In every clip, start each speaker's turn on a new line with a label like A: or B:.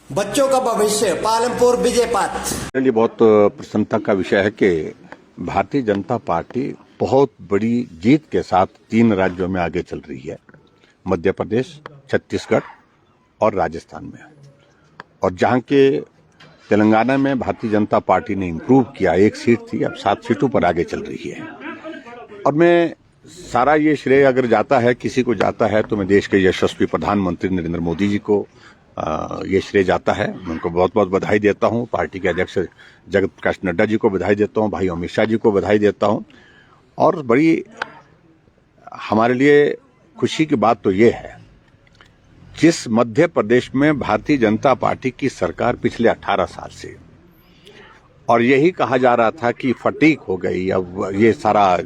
A: बच्चों का भविष्य पालमपुर विजयपात।
B: मेरे लिए बहुत प्रसन्नता का विषय है कि भारतीय जनता पार्टी बहुत बड़ी जीत के साथ 3 राज्यों में आगे चल रही है, मध्य प्रदेश, छत्तीसगढ़ और राजस्थान में। और जहां के तेलंगाना में भारतीय जनता पार्टी ने इम्प्रूव किया, 1 सीट थी, अब 7 सीटों पर आगे चल रही है। और मैं सारा ये श्रेय अगर जाता है, किसी को जाता है, तो मैं देश के यशस्वी प्रधानमंत्री नरेंद्र मोदी जी को ये श्रेय जाता है। मैं उनको बहुत बहुत बधाई देता हूं। पार्टी के अध्यक्ष जगत प्रकाश नड्डा जी को बधाई देता हूं, भाई अमित शाह जी को बधाई देता हूं। और बड़ी हमारे लिए खुशी की बात तो ये है, जिस मध्य प्रदेश में भारतीय जनता पार्टी की सरकार पिछले 18 साल से, और यही कहा जा रहा था कि फटीक हो गई, अब ये सारा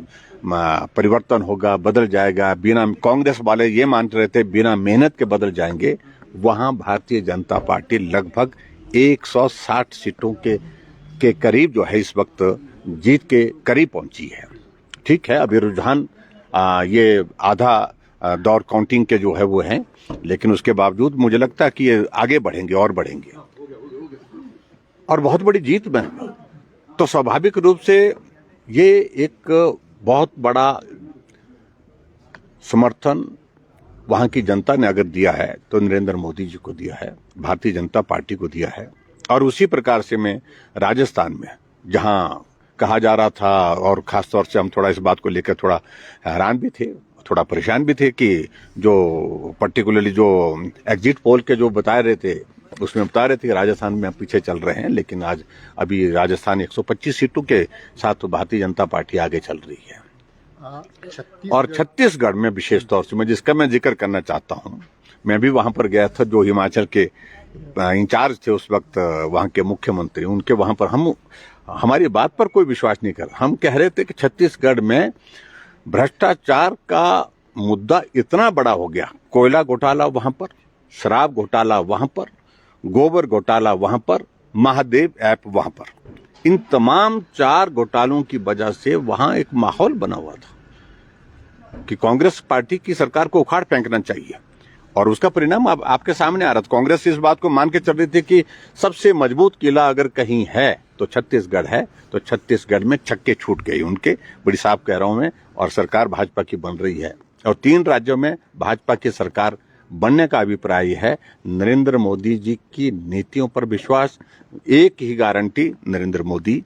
B: परिवर्तन होगा, बदल जाएगा, बिना कांग्रेस वाले ये मान रहे थे बिना मेहनत के बदल जाएंगे, वहां भारतीय जनता पार्टी लगभग 160 सीटों के करीब जो है इस वक्त जीत के करीब पहुंची है। ठीक है, अभी रुझान ये आधा दौर काउंटिंग के जो है वो हैं, लेकिन उसके बावजूद मुझे लगता है कि ये आगे बढ़ेंगे और बढ़ेंगे और बहुत बड़ी जीत में। तो स्वाभाविक रूप से ये एक बहुत बड़ा समर्थन वहां की जनता ने अगर दिया है तो नरेंद्र मोदी जी को दिया है, भारतीय जनता पार्टी को दिया है। और उसी प्रकार से मैं राजस्थान में, जहां कहा जा रहा था, और खासतौर से हम थोड़ा इस बात को लेकर थोड़ा हैरान भी थे, थोड़ा परेशान भी थे कि जो पर्टिकुलरली जो एग्जिट पोल के जो बता रहे थे, उसमें बता रहे थे कि राजस्थान में हम पीछे चल रहे हैं, लेकिन आज अभी राजस्थान 125 सीटों के साथ भारतीय जनता पार्टी आगे चल रही है। और छत्तीसगढ़ में विशेष तौर से जिसका मैं जिक्र करना चाहता हूं, मैं भी वहां पर गया था। जो हिमाचल के इंचार्ज थे उस वक्त, वहां के मुख्यमंत्री, उनके वहां पर हम हमारी बात पर कोई विश्वास नहीं कर, हम कह रहे थे कि छत्तीसगढ़ में भ्रष्टाचार का मुद्दा इतना बड़ा हो गया, कोयला घोटाला वहां पर, शराब घोटाला वहां पर, गोबर घोटाला वहां पर, महादेव ऐप वहां पर, इन तमाम 4 घोटालों की वजह से वहां एक माहौल बना हुआ था कि कांग्रेस पार्टी की सरकार को उखाड़ फेंकना चाहिए। और उसका परिणाम अब आपके सामने आ रहा था। कांग्रेस इस बात को मान के चल रही थी कि सबसे मजबूत किला अगर कहीं है तो छत्तीसगढ़ है, तो छत्तीसगढ़ में छक्के छूट गए उनके, बड़ी साफ कह रहा हूं मैं। और सरकार भाजपा की बन रही है और 3 राज्यों में भाजपा की सरकार बनने का अभिप्राय है। नरेंद्र मोदी जी की नीतियों पर विश्वास, एक ही गारंटी नरेंद्र मोदी,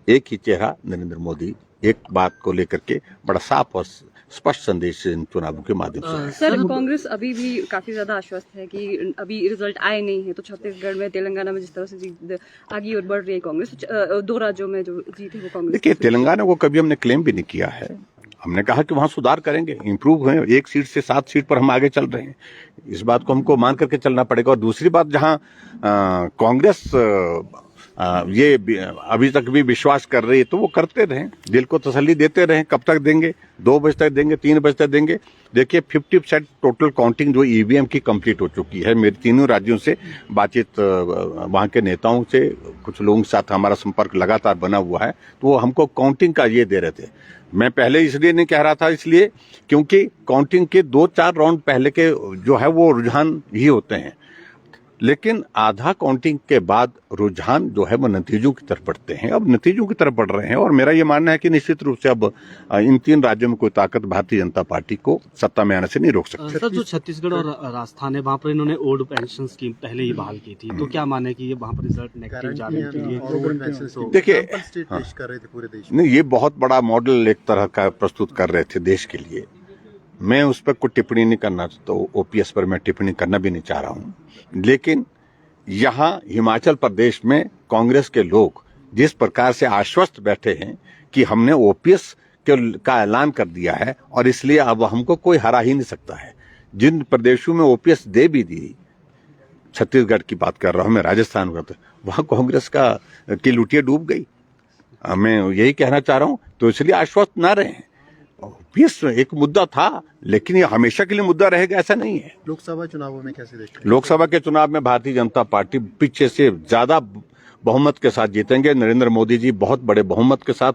B: एक ही चेहरा नरेंद्र मोदी, एक बात को लेकर के बड़ा साफ और स्पष्ट संदेश इन चुनावों के माध्यम से।
C: सर, कांग्रेस अभी भी काफी ज्यादा आश्वस्त है कि अभी रिजल्ट आए नहीं है, तो छत्तीसगढ़ में, तेलंगाना में जिस तरह से जीत आगे और बढ़ रही है कांग्रेस, 2 राज्यों में जो जीत है वो कांग्रेस।
B: देखिए, तेलंगाना को कभी हमने क्लेम भी नहीं किया है। हमने कहा कि वहां सुधार करेंगे, इंप्रूव हुए, 1 सीट से 7 सीट पर हम आगे चल रहे हैं। इस बात को हमको मान करके चलना पड़ेगा। और दूसरी बात, जहां कांग्रेस ये अभी तक भी विश्वास कर रही है तो वो करते रहें, दिल को तसल्ली देते रहें। कब तक देंगे? 2 बजे तक देंगे, 3 बजे तक देंगे। देखिए, 50% टोटल काउंटिंग जो ईवीएम की कंप्लीट हो चुकी है। मेरे 3 राज्यों से बातचीत, वहां के नेताओं से, कुछ लोगों के साथ हमारा संपर्क लगातार बना हुआ है, तो वो हमको काउंटिंग का ये दे रहे थे। मैं पहले इसलिए नहीं कह रहा था, इसलिए क्योंकि काउंटिंग के 2-4 राउंड पहले के जो है वो रुझान ही होते हैं, लेकिन आधा काउंटिंग के बाद रुझान जो है वो नतीजों की तरफ बढ़ते हैं। अब नतीजों की तरफ बढ़ रहे हैं और मेरा ये मानना है कि निश्चित रूप से अब इन 3 राज्यों में कोई ताकत भारतीय जनता पार्टी को सत्ता में आने से नहीं रोक सकती।
D: सर, जो छत्तीसगढ़ और राजस्थान है, वहाँ पर इन्होंने ओल्ड पेंशन स्कीम पहले ही बहाल की थी, तो क्या माने कि ये वहाँ पर रिजल्ट नेगेटिव जा रहे हैं?
B: देखिए, नहीं, ये बहुत बड़ा मॉडल एक तरह का प्रस्तुत कर रहे थे देश के लिए। मैं उस पर कोई टिप्पणी नहीं करना, तो ओपीएस पर मैं टिप्पणी करना भी नहीं चाह रहा हूं। लेकिन यहां हिमाचल प्रदेश में कांग्रेस के लोग जिस प्रकार से आश्वस्त बैठे हैं कि हमने ओपीएस का ऐलान कर दिया है और इसलिए अब हमको कोई हरा ही नहीं सकता है। जिन प्रदेशों में ओपीएस दे भी दी, छत्तीसगढ़ की बात कर रहा हूं मैं, राजस्थान का, तो वहां कांग्रेस की लुटिया डूब गई। मैं यही कहना चाह रहा हूं, तो इसलिए आश्वस्त ना रहे। ओपीएस एक मुद्दा था, लेकिन ये हमेशा के लिए मुद्दा रहेगा ऐसा नहीं है।
E: लोकसभा चुनावों में कैसे देखते हैं?
B: लोकसभा के चुनाव में भारतीय जनता पार्टी पीछे से ज्यादा बहुमत के साथ जीतेंगे। नरेंद्र मोदी जी बहुत बड़े बहुमत के साथ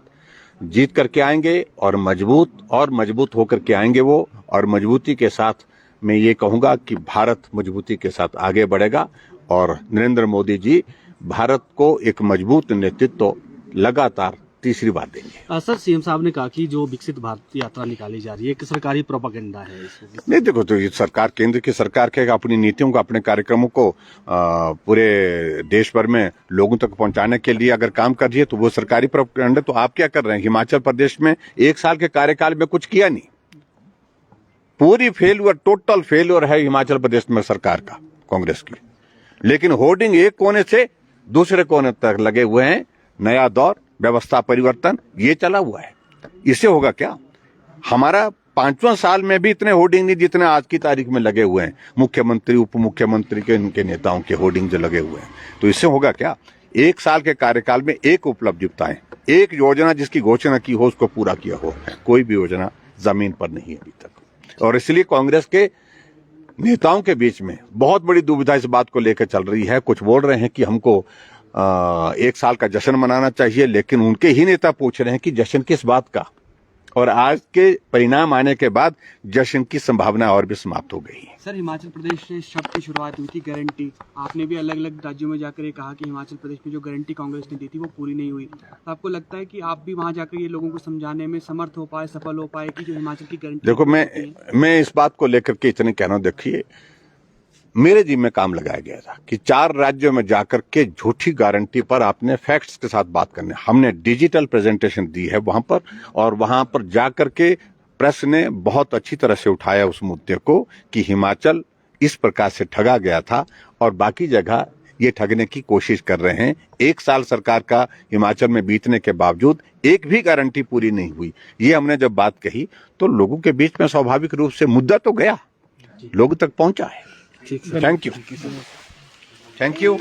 B: जीत करके आएंगे और मजबूत होकर के आएंगे वो। और मजबूती के साथ मैं ये कहूंगा कि भारत मजबूती के साथ आगे बढ़ेगा और नरेंद्र मोदी जी भारत को एक मजबूत नेतृत्व लगातार तीसरी बार देंगे।
D: सर, सीएम साहब ने कहा कि जो विकसित भारत यात्रा निकाली जा रही है एक सरकारी प्रोपेगेंडा है इसमें।
B: नहीं, देखो, तो ये सरकार, केंद्र की सरकार के अपनी नीतियों को, अपने कार्यक्रमों को पूरे देश भर में लोगों तक पहुंचाने के लिए अगर काम कर रही है तो वो सरकारी प्रोपेगेंडा। तो आप क्या कर रहे हैं? हिमाचल प्रदेश में 1 साल के कार्यकाल में कुछ किया नहीं, पूरी फेल्यूर, टोटल फेल्यूर है हिमाचल प्रदेश में सरकार का, कांग्रेस की। लेकिन होर्डिंग एक कोने से दूसरे कोने तक लगे हुए हैं। नया दौर, व्यवस्था परिवर्तन, ये चला हुआ है। इससे होगा क्या? हमारा 5वां साल में भी इतने होर्डिंग नहीं जितने आज की तारीख में लगे हुए हैं मुख्यमंत्री, उप मुख्यमंत्री के, इनके नेताओं के होर्डिंग जो लगे हुए हैं। तो इससे होगा क्या? 1 साल के कार्यकाल में एक उपलब्धि बताएं, एक योजना जिसकी घोषणा की हो उसको पूरा किया हो। कोई भी योजना जमीन पर नहीं है अभी तक। और इसलिए कांग्रेस के नेताओं के बीच में बहुत बड़ी दुविधा इस बात को लेकर चल रही है। कुछ बोल रहे हैं कि हमको 1 साल का जश्न मनाना चाहिए, लेकिन उनके ही नेता पूछ रहे हैं कि जश्न किस बात का? और आज के परिणाम आने के बाद जश्न की संभावना और भी समाप्त हो गई है।
F: सर, हिमाचल प्रदेश से शब्द की शुरुआत हुई थी गारंटी। आपने भी अलग अलग राज्यों में जाकर ये कहा कि हिमाचल प्रदेश में जो गारंटी कांग्रेस ने दी थी वो पूरी नहीं हुई। तो आपको लगता है कि आप भी वहां जाकर ये लोगों को समझाने में समर्थ हो पाए, सफल हो पाए कि जो हिमाचल की गारंटी?
B: देखो, मैं इस बात को लेकर के इतने कह रहा हूं, देखिए, मेरे जिम्मे में काम लगाया गया था कि 4 राज्यों में जाकर के झूठी गारंटी पर आपने फैक्ट्स के साथ बात करनी। हमने डिजिटल प्रेजेंटेशन दी है वहां पर, और वहां पर जाकर के प्रेस ने बहुत अच्छी तरह से उठाया उस मुद्दे को कि हिमाचल इस प्रकार से ठगा गया था और बाकी जगह ये ठगने की कोशिश कर रहे हैं। 1 साल सरकार का हिमाचल में बीतने के बावजूद एक भी गारंटी पूरी नहीं हुई। ये हमने जब बात कही तो लोगों के बीच में स्वाभाविक रूप से मुद्दा तो गया, लोगों तक पहुंचा है। Thank you.